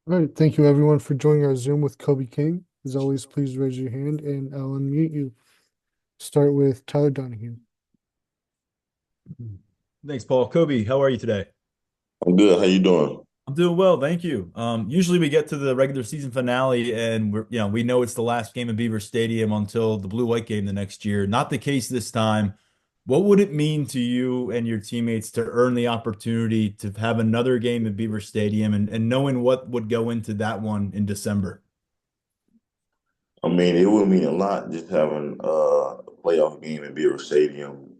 All right, thank you everyone for joining our Zoom with Kobe King. As always, please raise your hand and I'll unmute you. Start with Tyler Donahue. Thanks, Paul. Kobe, how are you today? I'm good. How you doing? I'm doing well, thank you. Usually we get to the regular season finale and we know it's the last game in Beaver Stadium until the blue white game the next year. Not the case this time. What would it mean to you and your teammates to earn the opportunity to have another game in Beaver Stadium and knowing what would go into that one in December? I mean, it would mean a lot just having a playoff game in Beaver Stadium.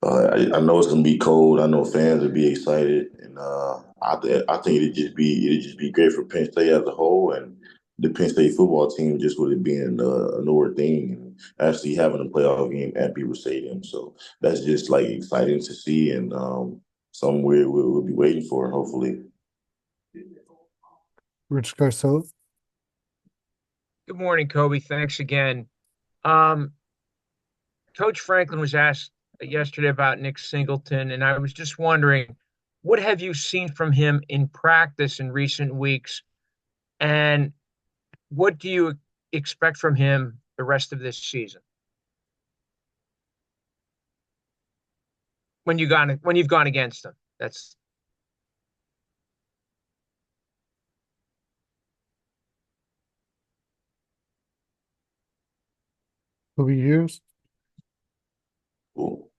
I know it's gonna be cold. I know fans will be excited, and I think it'd just be great for Penn State as a whole, and the Penn State football team just would have been a newer thing, and actually having a playoff game at Beaver Stadium. So that's just like exciting to see, and somewhere we'll be waiting for, hopefully. Rich Garcella. Good morning, Kobe. Thanks again. Um, Coach Franklin was asked yesterday about Nick Singleton, and I was just wondering, what have you seen from him in practice in recent weeks, and what do you expect from him the rest of this season when you've gone against him? That's Kobe Hughes. Cool.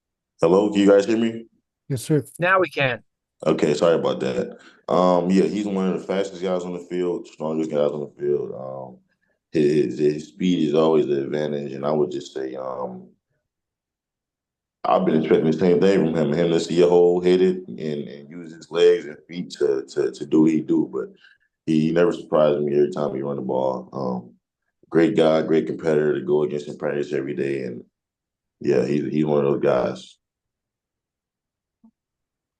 Hello, can you guys hear me? Yes, sir. Now we can. Okay, sorry about that. Yeah, he's one of the fastest guys on the field, strongest guys on the field. His speed is always the advantage, and I would just say, I've been expecting the same thing from him to see a hole, hit it, and use his legs and feet to do what he do. But he never surprises me every time he run the ball. Great guy, great competitor to go against in practice every day, and yeah, he's one of those guys.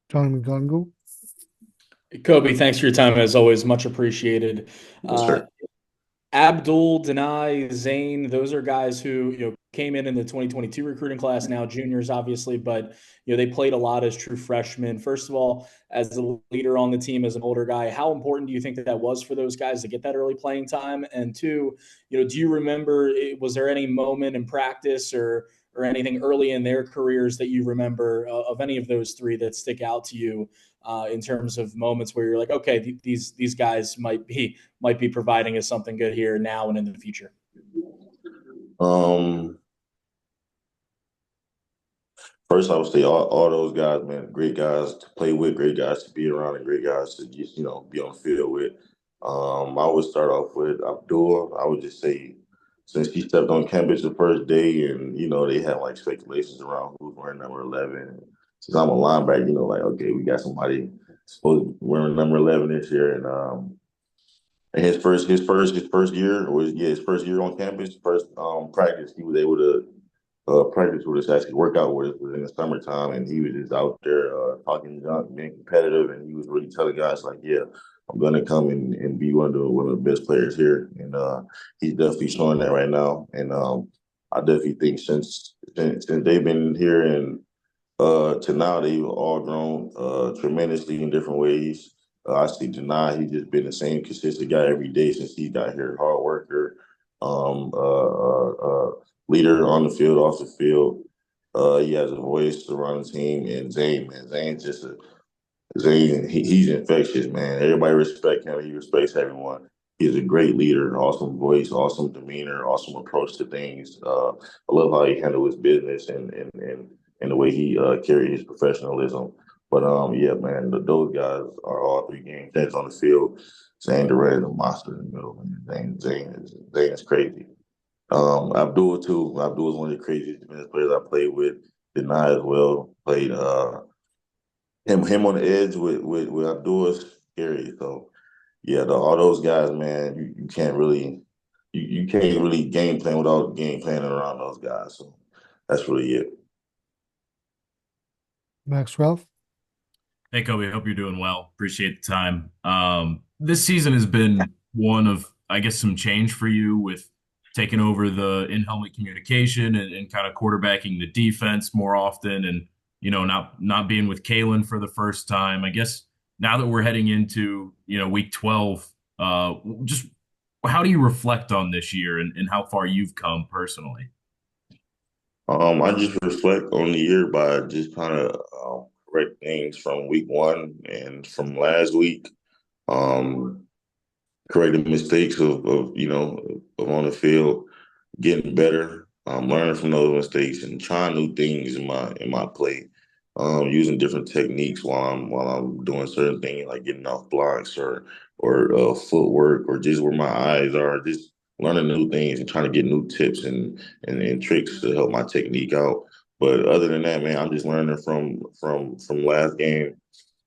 John McGonigal. Kobe, thanks for your time as always. Much appreciated. Yes, Uh, sir. Abdul, Denai, Zane, those are guys who came in the 2022 recruiting class, now juniors, obviously, but they played a lot as true freshmen. First of all, as the leader on the team, as an older guy, how important do you think that was for those guys to get that early playing time? And two, do you remember? Was there any moment in practice or anything early in their careers that you remember of any of those three that stick out to you in terms of moments where you're like, okay, these guys might be providing us something good here now and in the future? Um, First, I would say all those guys, man, great guys to play with, great guys to be around, and great guys to just be on the field with. I would start off with Abdul. I would just say since he stepped on campus the first day, and they had like speculations around who's wearing number 11. Since I'm a linebacker, like okay, we got somebody supposed to be wearing number 11 this year, and his first year was his first year on campus, first practice, he was able to practice with us, actually work out with us in the summertime, and he was just out there talking junk, being competitive, and he was really telling guys like, "Yeah, I'm gonna come and be one of the best players here," and he's definitely showing that right now. And I definitely think since they've been here and to now, they've all grown tremendously in different ways. I see Janai, he's just been the same consistent guy every day since he got here. Hard worker, um, uh, uh, uh, leader on the field, off the field. He has a voice around the team. And Zane, man, Zane. He's infectious, man. Everybody respect him. He respects everyone. He's a great leader, awesome voice, awesome demeanor, awesome approach to things. I love how he handled his business and the way he carried his professionalism. But yeah, man, those guys are all three game changers on the field. Zane Durant is a monster in the middle, man. Zane is crazy. Abdul too. Abdul is one of the craziest defensive players I played with. Deny as well. Played him on the edge with Abdul is scary. So yeah, all those guys, man, you can't really you can't really game plan without game planning around those guys. So that's really it. Max Ralph. Hey, Kobe, I hope you're doing well. Appreciate the time. This season has been one of, I guess, some change for you with taking over the in-helmet communication and kind of quarterbacking the defense more often and, not being with Kalen for the first time. I guess now that we're heading into, week 12, Just how do you reflect on this year and how far you've come personally? I just reflect on the year by just kind of correct things from week one and from last week. Um, Correcting mistakes of of on the field, getting better, learning from those mistakes, and trying new things in my play. Using different techniques while I'm doing certain things like getting off blocks or footwork or just where my eyes are, just learning new things and trying to get new tips and tricks to help my technique out. But other than that, man, I'm just learning from last game,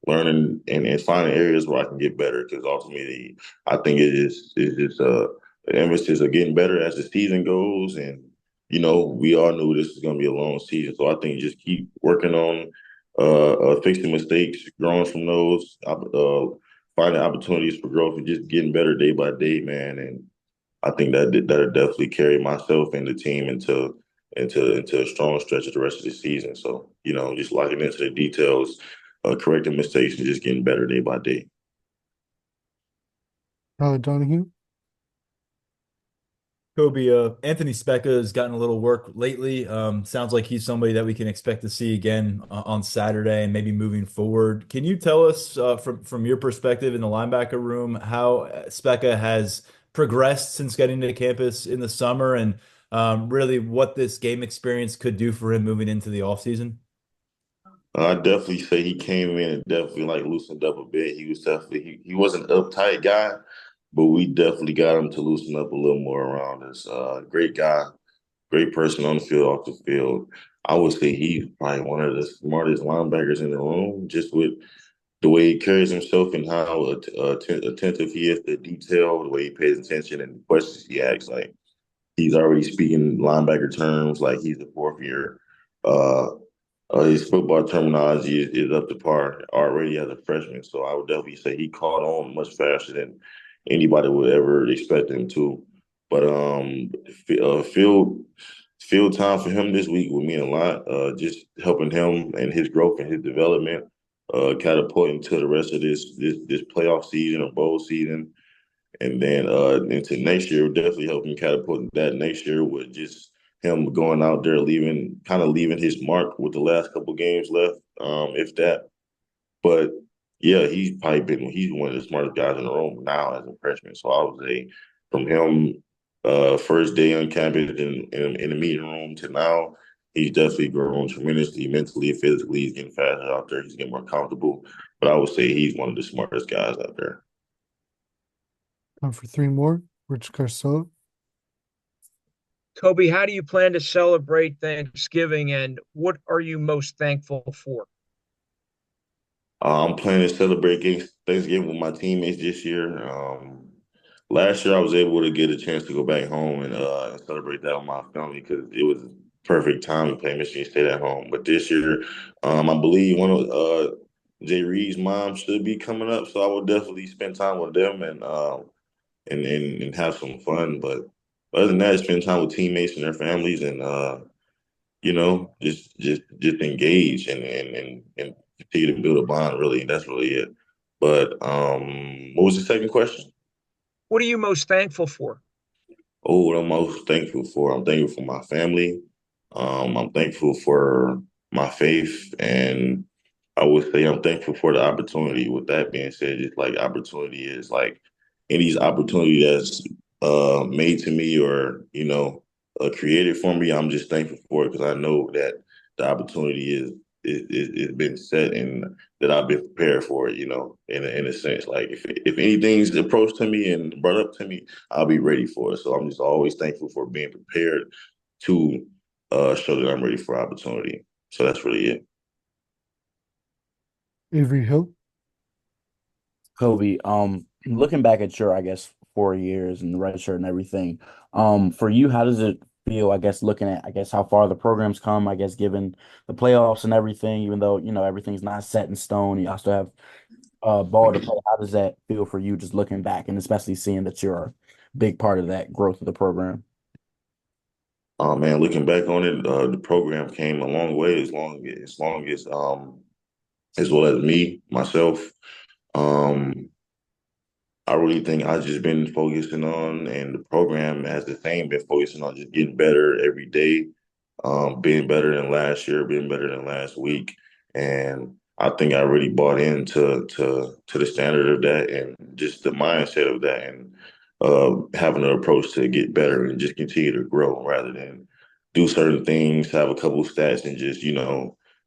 learning and finding areas where I can get better. Because ultimately, I think it is the emphasis of getting better as the season goes. And we all knew this was going to be a long season, so I think just keep working on fixing mistakes, growing from those, finding opportunities for growth, and just getting better day by day, man. And I think that'll definitely carry myself and the team into a strong stretch of the rest of the season. So just locking into the details, correcting mistakes, and just getting better day by day. Donahue. Kobe, Anthony Specca has gotten a little work lately. Sounds like he's somebody that we can expect to see again on Saturday and maybe moving forward. Can you tell us from your perspective in the linebacker room how Specca has progressed since getting to campus in the summer and really what this game experience could do for him moving into the offseason? I definitely say he came in and definitely like loosened up a bit. He was definitely he wasn't an uptight guy, but we definitely got him to loosen up a little more around us. Great guy, great person on the field, off the field. I would say he's probably one of the smartest linebackers in the room, just with the way he carries himself and how attentive he is to detail, the way he pays attention and the questions he asks. Like he's already speaking linebacker terms, like he's a fourth year. Uh, his football terminology is up to par already as a freshman. So I would definitely say he caught on much faster than anybody would ever expect him to. But field time for him this week would mean a lot. Just helping him and his growth and his development, catapulting to the rest of this playoff season or bowl season. And then into next year, definitely helping catapult that next year with just him going out there, leaving his mark with the last couple games left, if that. But yeah, he's one of the smartest guys in the room now as a freshman. So I would say from him, first day on campus in the meeting room to now, he's definitely grown tremendously mentally, physically. He's getting faster out there. He's getting more comfortable. But I would say he's one of the smartest guys out there. Time for three more. Rich Garcella. Kobe, how do you plan to celebrate Thanksgiving and what are you most thankful for? I'm planning to celebrate Thanksgiving with my teammates this year. Last year, I was able to get a chance to go back home and celebrate that with my family because it was perfect time to play Michigan State at home. But this year, I believe one of Jay Reed's mom should be coming up, so I will definitely spend time with them and have some fun. But other than that, spend time with teammates and their families and just engage and continue to build a bond. Really, that's really it. But what was the second question? What are you most thankful for? Oh, what I'm most thankful for. I'm thankful for my family. I'm thankful for my faith, and I would say I'm thankful for the opportunity. With that being said, just like opportunity is like any opportunity that's made to me or created for me. I'm just thankful for it because I know that the opportunity is been set and that I've been prepared for it. In a sense, like if anything's approached to me and brought up to me, I'll be ready for it. So I'm just always thankful for being prepared to show that I'm ready for opportunity. So that's really it. Avery Hill. Kobe, looking back at your, I guess, 4 years and the red shirt and everything, for you, how does it feel, I guess, looking at, I guess, how far the program's come, I guess, given the playoffs and everything, even though, everything's not set in stone, you also have ball to play. How does that feel for you just looking back and especially seeing that you're a big part of that growth of the program? Oh man, looking back on it, the program came a long way as well as me, myself. Um, I really think I've just been focusing on, and the program has the same, been focusing on just getting better every day, being better than last year, being better than last week. And I think I really bought into to the standard of that and just the mindset of that and having an approach to get better and just continue to grow rather than do certain things, have a couple stats and just,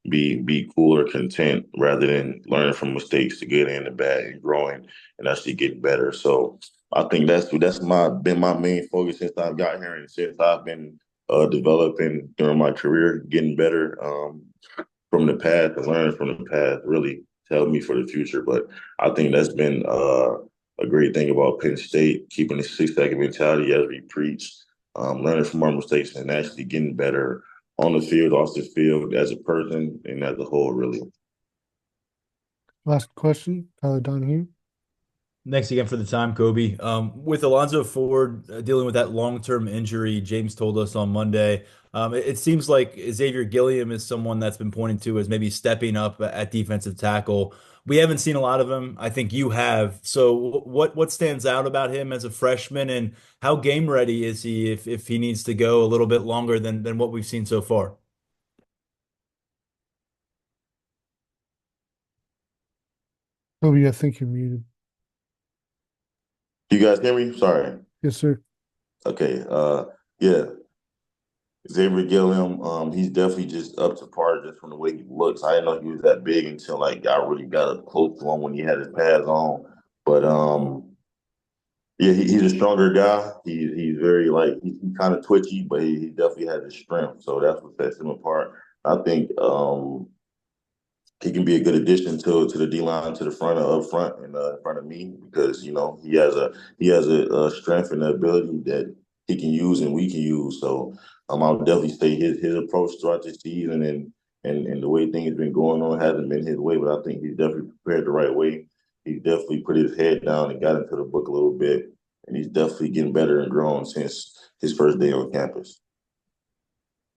be cool or content rather than learning from mistakes, the good and the bad, and growing and actually getting better. So I think that's my main focus since I've got here and since I've been developing during my career, getting better from the past and learning from the past really to help me for the future. But I think that's been a great thing about Penn State, keeping the 6 second mentality as we preach, learning from our mistakes and actually getting better on the field, off the field, as a person and as a whole, really. Last question, Tyler Donahue. Thanks again for the time, Kobe. With Alonzo Ford dealing with that long-term injury, James told us on Monday, it seems like Xavier Gilliam is someone that's been pointed to as maybe stepping up at defensive tackle. We haven't seen a lot of him. I think you have. So what stands out about him as a freshman, and how game ready is he if he needs to go a little bit longer than what we've seen so far? Kobe, I think you're muted. You guys hear me? Sorry. Yes, sir. Okay. Yeah. Xavier Gilliam, he's definitely just up to par just from the way he looks. I didn't know he was that big until like I really got up close to him when he had his pads on. But yeah, he's a stronger guy. He's very like he's kind of twitchy, but he definitely has his strength. So that's what sets him apart. I think he can be a good addition to the D line to the front up front and in front of me because he has a strength and the ability that he can use and we can use. So I'll definitely say his approach throughout the season and the way things have been going on hasn't been his way, but I think he's definitely prepared the right way. He definitely put his head down and got into the book a little bit, and he's definitely getting better and growing since his first day on campus.